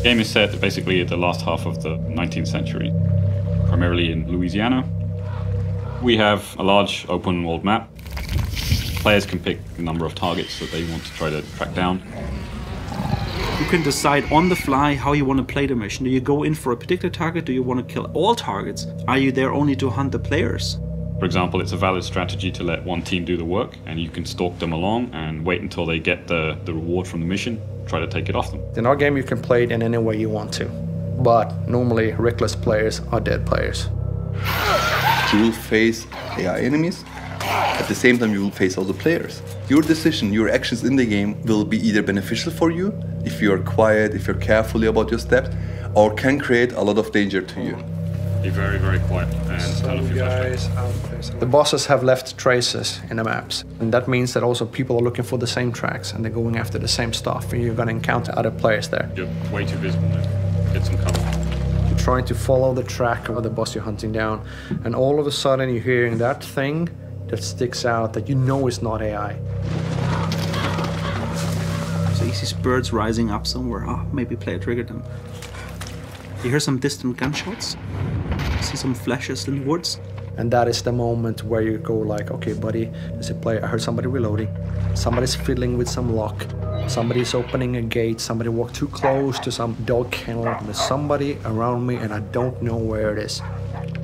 The game is set basically at the last half of the 19th century, primarily in Louisiana. We have a large open world map. Players can pick a number of targets that they want to try to track down. You can decide on the fly how you want to play the mission. Do you go in for a particular target? Do you want to kill all targets? Are you there only to hunt the players? For example, it's a valid strategy to let one team do the work, and you can stalk them along and wait until they get the reward from the mission, try to take it off them. In our game, you can play it in any way you want to, but normally reckless players are dead players. You will face AI enemies. At the same time, you will face other players. Your decision, your actions in the game will be either beneficial for you, if you're quiet, if you're carefully about your steps, or can create a lot of danger to you. Be very, very quiet and tell if you're frustrated. The bosses have left traces in the maps, and that means that also people are looking for the same tracks and they're going after the same stuff, and you're going to encounter other players there. You're way too visible now. Get some cover. You're trying to follow the track of the boss you're hunting down, and all of a sudden you're hearing that thing that sticks out that you know is not AI. So you see birds rising up somewhere. Oh, maybe player triggered them. You hear some distant gunshots. You see some flashes in the woods. And that is the moment where you go like, okay, buddy, there's a player. I heard somebody reloading. Somebody's fiddling with some lock. Somebody's opening a gate. Somebody walked too close to some dog kennel. There's somebody around me and I don't know where it is.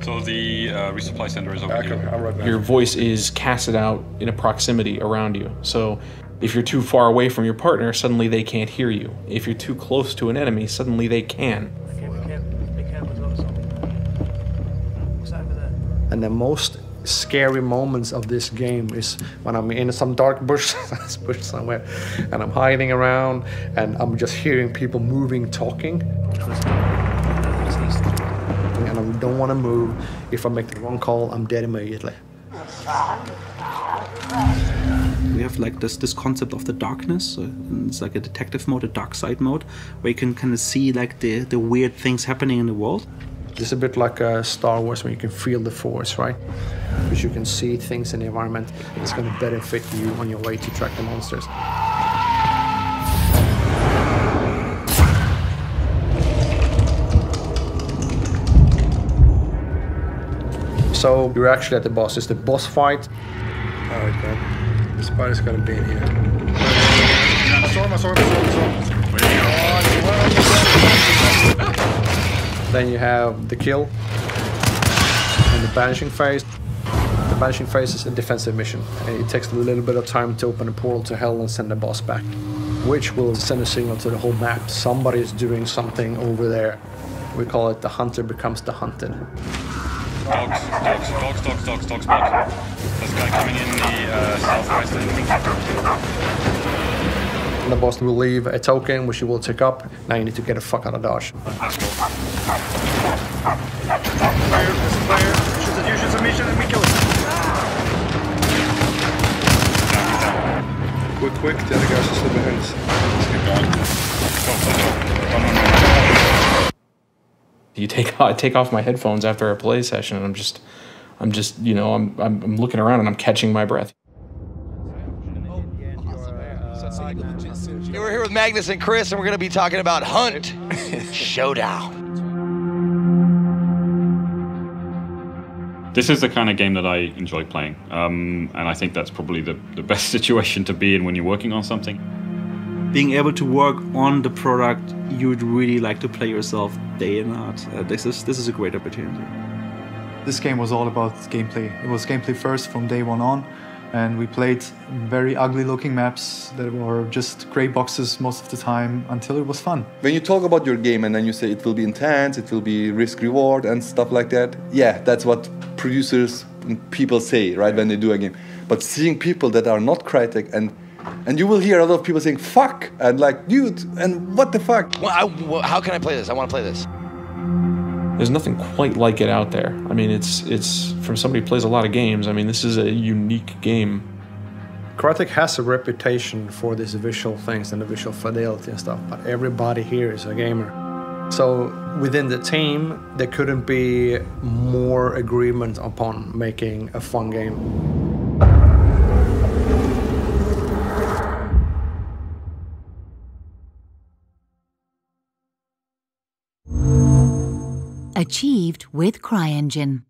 So the resupply center is over here. Your voice is casted out in a proximity around you. So if you're too far away from your partner, suddenly they can't hear you. If you're too close to an enemy, suddenly they can. And the most scary moments of this game is when I'm in some dark bush, bush somewhere, and I'm hiding around, and I'm just hearing people moving, talking. And I don't want to move. If I make the wrong call, I'm dead immediately. We have like this concept of the darkness. It's like a detective mode, a dark side mode, where you can kind of see like the weird things happening in the world. It's a bit like Star Wars, when you can feel the Force, right? Because you can see things in the environment. It's going to benefit you on your way to track the monsters. So you're actually at the boss. It's the boss fight. Alright, man. The spider's gonna be in here. I saw him. Then you have the kill and the banishing phase. The banishing phase is a defensive mission. It takes a little bit of time to open a portal to hell and send the boss back, which will send a signal to the whole map. Somebody is doing something over there. We call it the hunter becomes the hunted. Dogs spot. There's a guy coming in the southwest. And the boss will leave a token, which you will take up. Now you need to get the fuck out of dodge. Let's go. You shoot some mission and we kill him. Quick, the other guys are still behind us. Let's keep going. Go. You take off my headphones after a play session, and I'm just, you know, I'm looking around and I'm catching my breath. We're here with Magnus and Chris, and we're going to be talking about Hunt Showdown. This is the kind of game that I enjoy playing, and I think that's probably the best situation to be in when you're working on something. Being able to work on the product you would really like to play yourself day and out. This is a great opportunity. This game was all about gameplay. It was gameplay first from day one on, and we played very ugly looking maps that were just gray boxes most of the time until it was fun. When you talk about your game and then you say it will be intense, it will be risk-reward and stuff like that, yeah, that's what producers and people say, right, when they do a game. But seeing people that are not Crytek and you will hear a lot of people saying, fuck, and like, dude, and what the fuck? Well, how can I play this? I want to play this. There's nothing quite like it out there. I mean, it's from somebody who plays a lot of games. I mean, this is a unique game. Crytek has a reputation for these visual things and the visual fidelity and stuff, but everybody here is a gamer. So within the team, there couldn't be more agreement upon making a fun game. Achieved with CryEngine.